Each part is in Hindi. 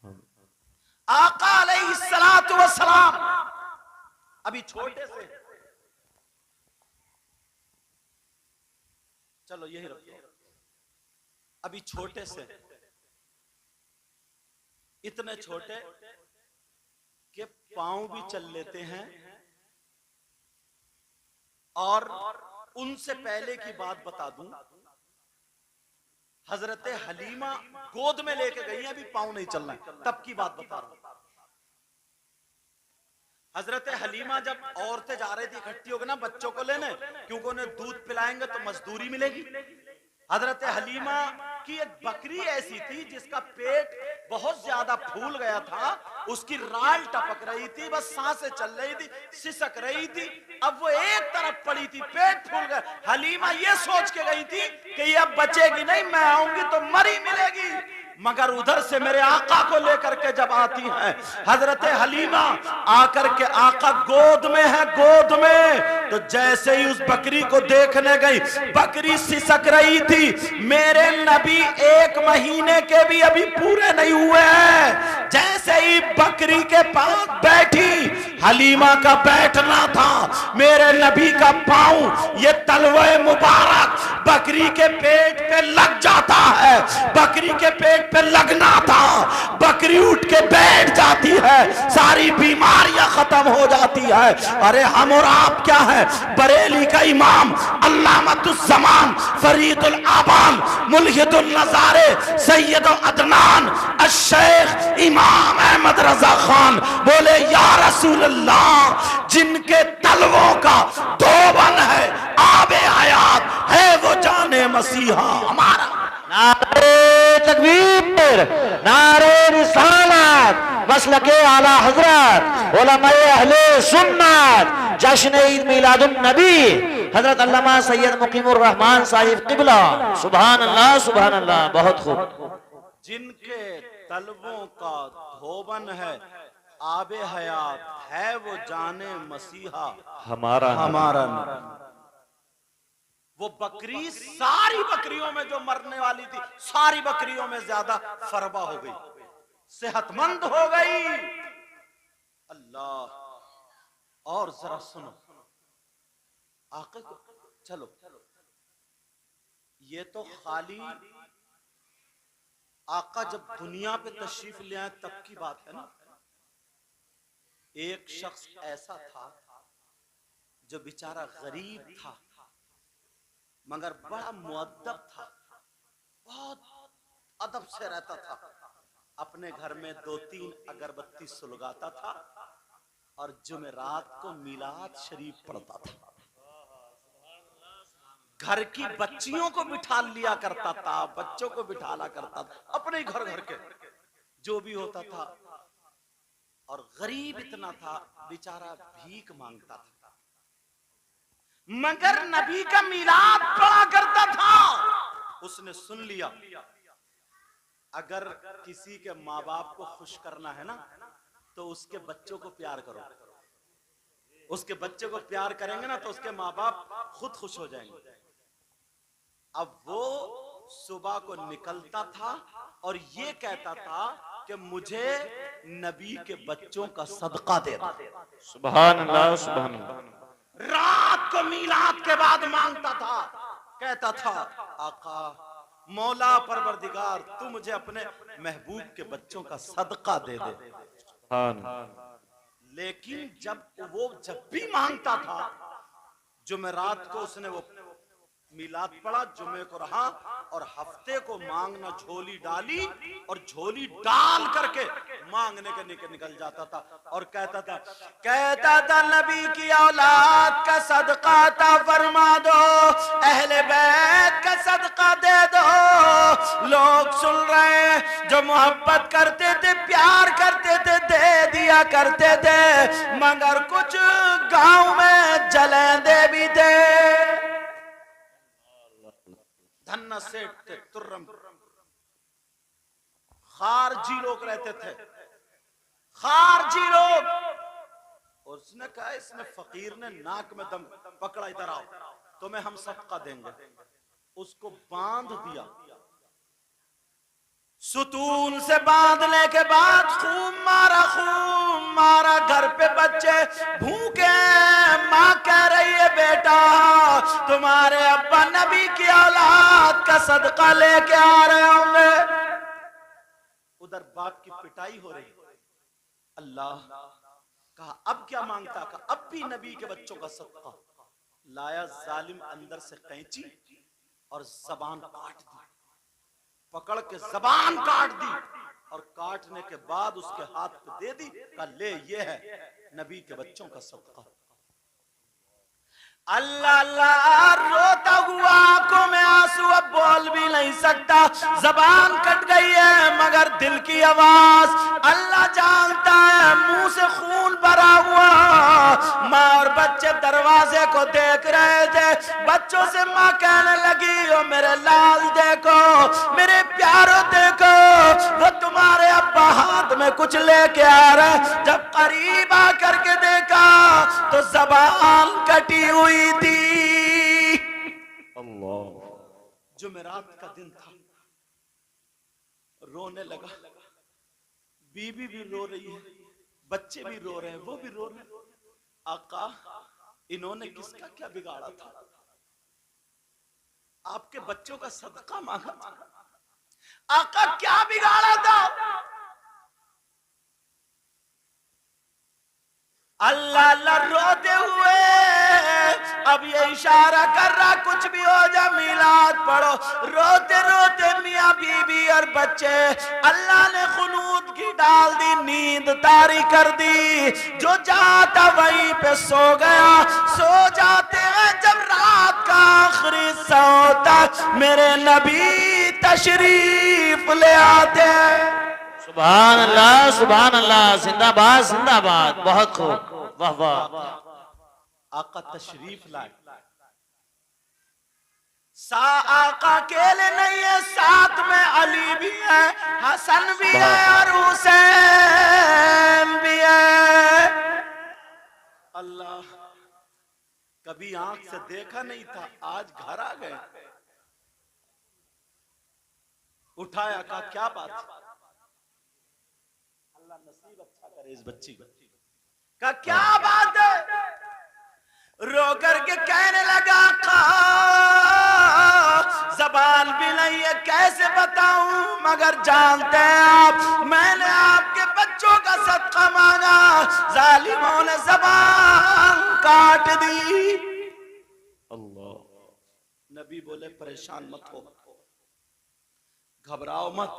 आका अलैहिस्सलातु वस्सलाम अभी छोटे से, चलो यही रखो, अभी छोटे से, इतने छोटे कि पांव भी चल लेते हैं। और उनसे पहले की बात बता दूं, हजरत हलीमा गोद में लेके गई, अभी पांव नहीं चलना, तब की बात बता रहा हूं। हजरत हलीमा जब औरतें जा रही थी इकट्ठी होकर ना बच्चों को लेने, क्योंकि उन्हें दूध पिलाएंगे तो मजदूरी मिलेगी। हजरत हलीमा की एक बकरी ऐसी थी जिसका पेट बहुत ज्यादा फूल गया था, उसकी राल टपक रही थी, बस सांसें चल रही थी, सिसक रही थी। अब वो एक तरफ पड़ी थी, पेट फूल गया। हलीमा ये सोच के गई थी कि ये अब बचेगी नहीं, मैं आऊंगी तो मरी मिलेगी। मगर उधर से मेरे आका को लेकर के जब आती है हजरत हलीमा, आकर के आका गोद में है, गोद में, तो जैसे ही उस बकरी को देखने गई, बकरी सिसक रही थी। मेरे नबी 1 महीने के भी अभी पूरे नहीं हुए हैं। जैसे ही बकरी के पास बैठी, हलीमा का बैठना था, मेरे नबी का पांव, ये तलवे मुबारक बकरी के पेट पे लग जाता है। बकरी के पेट पे लगना था, बकरी उठ के बैठ जाती है, सारी बीमारियां खत्म हो जाती है। अरे हम और आप क्या है, बरेली का इमाम अल्लामतुज़्ज़मान फरीदुल आबान मुल्हिदुल नज़ारे सैयद अदनान अश-शेख इमाम अहमद रजा खान बोले, या रसूल अल्लाह, जिनके तलवों का धोबन है, आबे हयात है, वो जाने मसीहा हमारा। नारे तकबीर, नारे रिसालत, मसलके आला हजरत, उलमाए अहले सुन्नत, जश्न ईद मिलादुन नबी हजरत अल्लामा सैयद मुकीमुर रहमान साहिब किबला। सुभान अल्लाह, सुभान अल्लाह, बहुत खूब। जिनके तलवों का धोबन है, आबे हयात है, वो जाने मसीहा हमारा हमारा। वो बकरी सारी बकरियों में जो मरने वाली थी, सारी बकरियों में ज्यादा फरबा हो गई, सेहतमंद हो गई। अल्लाह। और जरा सुनो, आका को चलो, ये तो खाली आका जब दुनिया पे तशरीफ ले आए तब की बात है ना। एक शख्स ऐसा था जो बेचारा गरीब था, मगर बड़ा मुअद्दब था, बहुत अदब से रहता था। अपने घर में 2-3 अगरबत्ती सुलगाता था और जुमेरात को मिलाद शरीफ पढ़ता था। घर की बच्चियों को बिठा लिया करता था, बच्चों को बिठाला करता था, अपने घर घर के जो भी होता था। और गरीब इतना था, बेचारा भीख मांगता था, मगर नबी का मिलाद पढ़ा करता था। उसने सुन लिया, अगर किसी के माँ बाप को खुश करना है ना, तो उसके बच्चों को प्यार करो। उसके बच्चे को प्यार करेंगे ना, तो उसके माँ बाप खुद खुश हो जाएंगे। अब वो सुबह को निकलता था और ये कहता था कि मुझे नबी के बच्चों का सदका दे दो। सुभान अल्लाह, सुभान अल्लाह। रात को मिलाद के बाद मांगता था, कहता था, आका मौला परवरदिगार, तू मुझे अपने महबूब के बच्चों का सदका दे दे। लेकिन जब भी मांगता था, जुमेरात को उसने वो मिलाद पढ़ा, जुमे को रहा, और हफ्ते को मांगना झोली डाली, और झोली डाल करके मांगने के निकल जाता था। और कहता था नबी की औलाद का सदका था फरमा दो, अहले बैत का सदका दे दो। लोग सुन रहे हैं, जो मोहब्बत करते थे, प्यार करते थे, दे दिया करते थे, मगर कुछ गांव में जलेंदे भी थे। धन्ना सेठ थे, तुर्रम खारजी लोग रहते थे, खारजी लोग। उसने कहा, इसने फकीर ने नाक में दम पकड़ा, इधर आओ, तुम्हें हम सदका देंगे। उसको बांध दिया, सुतून से बांधने के बाद खूब मारा, घर पे बच्चे भूखे, माँ कह रही है बेटा तुम्हारे अब्बा नबी की औलाद का सदका लेके आ रहे होंगे। उधर बाप की पिटाई हो रही। अल्लाह कहा अब क्या मांगता, कहा अब भी नबी के बच्चों का सदका लाया। जालिम अंदर से कैंची और जबान काट दी, पकड़ के जबान काट दी और काटने के बाद उसके हाथ पे दे दी। कहा ले ये है नबी के बच्चों का सदका। अल्लाह अल्लाह रोता हुआ आंखों में आंसू, अब बोल भी नहीं सकता, जबान कट गई है मगर दिल की आवाज अल्लाह जानता है। मुंह से खून भरा हुआ, माँ और बच्चे दरवाजे को देख रहे थे। बच्चों से माँ कहने लगी ओ मेरे लाल देखो, मेरे प्यारो देखो, वो तुम्हारे अब्बा हाथ में कुछ लेके आ रहे। जब करीब आकर के देखा तो जबान कटी हुई थी। अल्लाह, जुमेरात का दिन था, रोने लगा। बीवी भी रो रही है, बच्चे भी रो रहे हैं, वो भी रो रहे हैं। आका इन्होंने किसका क्या बिगाड़ा था, आपके बच्चों का सदका मांगा था, आका क्या बिगाड़ा था। अल्लाह अल्लाह रोते हुए अब ये इशारा कर रहा कुछ भी हो जा मिलाद पढ़ो। रोते रोते मियाँ बीबी और बच्चे अल्लाह ने खुनूद की डाल दी, नींद तारी कर दी। जो जाता वहीं पे सो गया। सो जाते हैं जब रात का आखिरी हिस्सा होता, मेरे नबी तशरीफ ले आते हैं। सुभान अल्लाह, सुभान अल्लाह, जिंदाबाद जिंदाबाद, बहुत खूब, वाह वाह। आका तशरीफ लाए। आका अकेले नहीं है, साथ में अली भी है, हसन भी है और हुसैन भी है। अल्लाह कभी आंख से देखा नहीं था, आज घर आ गए। उठाया, कहा क्या बात है, अल्लाह नसीब अच्छा करे इस बच्ची का, क्या बात है। रो करके कहने लगा जबान भी नहीं है कैसे बताऊं, मगर जानते हैं आप मैंने आपके बच्चों का सदका मांगा, जालिमों ने जबान काट दी। अल्लाह। नबी बोले परेशान मत हो, घबराओ मत,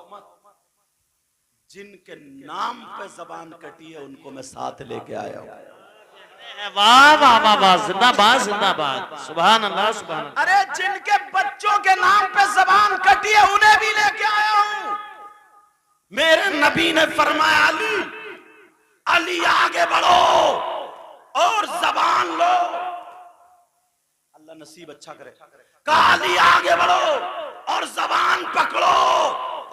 जिनके नाम पे जबान कटी है उनको मैं साथ लेके आया हूं। वाह वाह वाह वाह, जिंदाबाद जिंदाबाद, सुभान अल्लाह सुभान अल्लाह। अरे जिनके बच्चों के नाम पे जबान कटी है उन्हें भी लेके आया हूं। मेरे नबी ने फरमाया अली, अली आगे बढ़ो और जबान लो। अल्लाह नसीब अच्छा करे। कहा अली आगे बढ़ो और जबान पकड़ो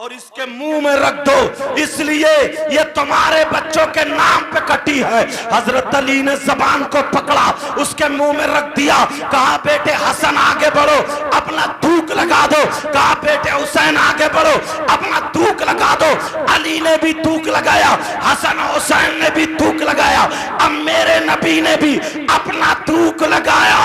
और इसके मुंह में रख दो, इसलिए ये तुम्हारे बच्चों के नाम पे कटी है। हजरत अली ने जबान को पकड़ा, उसके मुंह में रख दिया। कहा बेटे हसन आगे बढ़ो, अपना थूक लगा दो। कहा बेटे हुसैन आगे बढ़ो, अपना थूक लगा दो। अली ने भी थूक लगाया, हसन हुसैन ने भी थूक लगाया, अब मेरे नबी ने भी अपना थूक लगाया।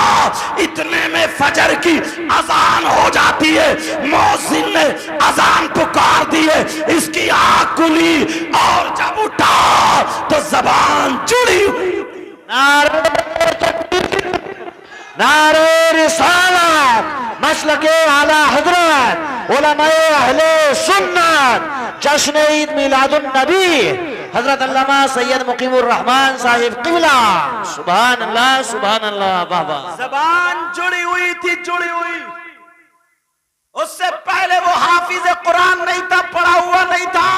इतने में फजर की अजान हो जाती है, मौजिन ने अजान पुकार दिए, इसकी आंख खुली और जब उठा तो जबान जुड़ी हुई। नारे रिसालत, मसलके आला हजरत, उलमाए अहले सुन्नत, जश्न ईद मिलादुन नबी हजरत अल्लामा सैयद मुकीमुर रहमान साहिब किबला। सुभान अल्लाह सुभान अल्लाह, वाह वाह। जबान जुड़ी हुई थी, जुड़ी हुई। उससे पहले वो हाफिज कुरान नहीं था, पढ़ा हुआ नहीं था,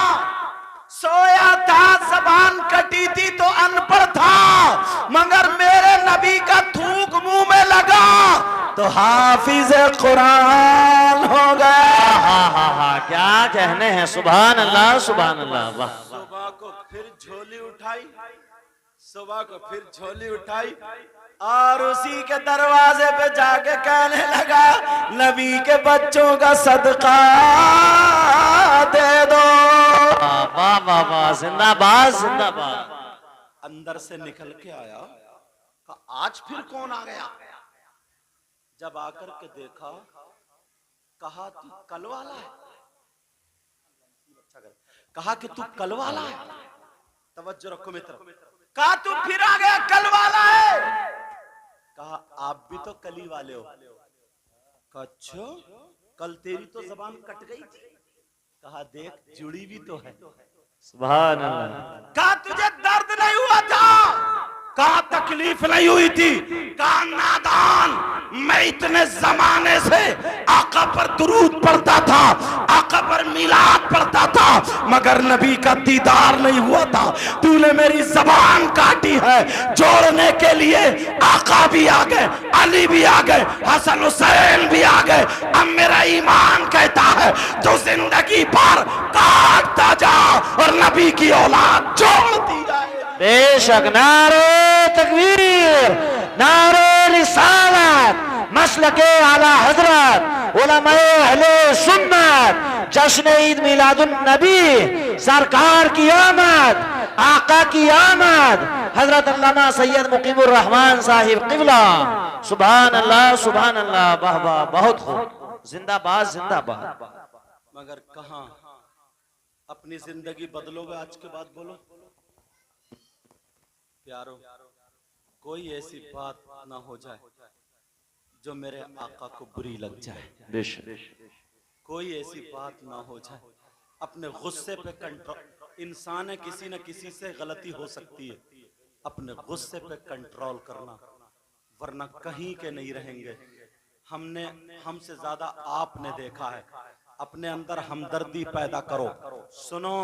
सोया था, जबान कटी थी तो अनपढ़ था, मगर मेरे नबी का थूक मुंह में लगा तो हाफिज कुरान हो गया। हा, क्या कहने हैं, सुभान अल्लाह सुभान अल्लाह, वाह। सुबह को फिर झोली उठाई, सुबह को फिर झोली उठाई और उसी के दरवाजे पे जाके कहने लगा, नबी के बच्चों का सदका दे दो। वाह वाह वाह, जिंदाबाद जिंदाबाद। अंदर से निकल के आया, कहा आज फिर कौन आ गया? जब आकर के देखा, कहा तू कल वाला है? कहा कि तू कल वाला है? तवज्जो रखो मित्र। कहा तू फिर आ गया, कल वाला है? कहा आप भी तो कली वाले हो। कहा अच्छा, कल तेरी तो जबान कट गई थी। कहा देख जुड़ी भी तो है। सुभान अल्लाह। कहा तुझे दर्द नहीं हुआ था? कहा तकलीफ नहीं हुई थी? कहा नादान, मैं इतने जमाने से आका पर दुरूद पढ़ता था, आका पर मिलाद पढ़ता था, मगर नबी का दीदार नहीं हुआ था। तूने मेरी जबान काटी है। जोड़ने के लिए आका भी आ गए, अली भी आ गए, हसन हुसैन भी आ गए। अब मेरा ईमान कहता है तो जिंदगी भर काटता जा और नबी की औलाद जोड़ती जाए। बेशक। नारे तकबीर, नारे रिसालत, मसलके आला हजरत, उलमाए अहले सुन्नत, जश्न ईद मिलादुन नबी, सरकार की आमद, आका की आमद, हजरत अल्लामा सैयद मुकीमुर रहमान साहिब किबला। सुभान अल्लाह सुभान अल्लाह, वाह वाह, बहुत खूब, जिंदाबाद जिंदाबाद। मगर कहां अपनी जिंदगी बदलोगे आज के बाद? बोलो प्यारो, कोई ऐसी बात ना हो जाए जो मेरे आका को बुरी लग जाए। कोई ऐसी बात ना हो जाए। अपने गुस्से पे कंट्रोल, इंसान है, किसी न किसी से गलती हो सकती है। अपने गुस्से पे कंट्रोल करना, वरना कहीं के नहीं रहेंगे। हमसे ज्यादा आपने देखा है। अपने अंदर हमदर्दी पैदा करो। सुनो,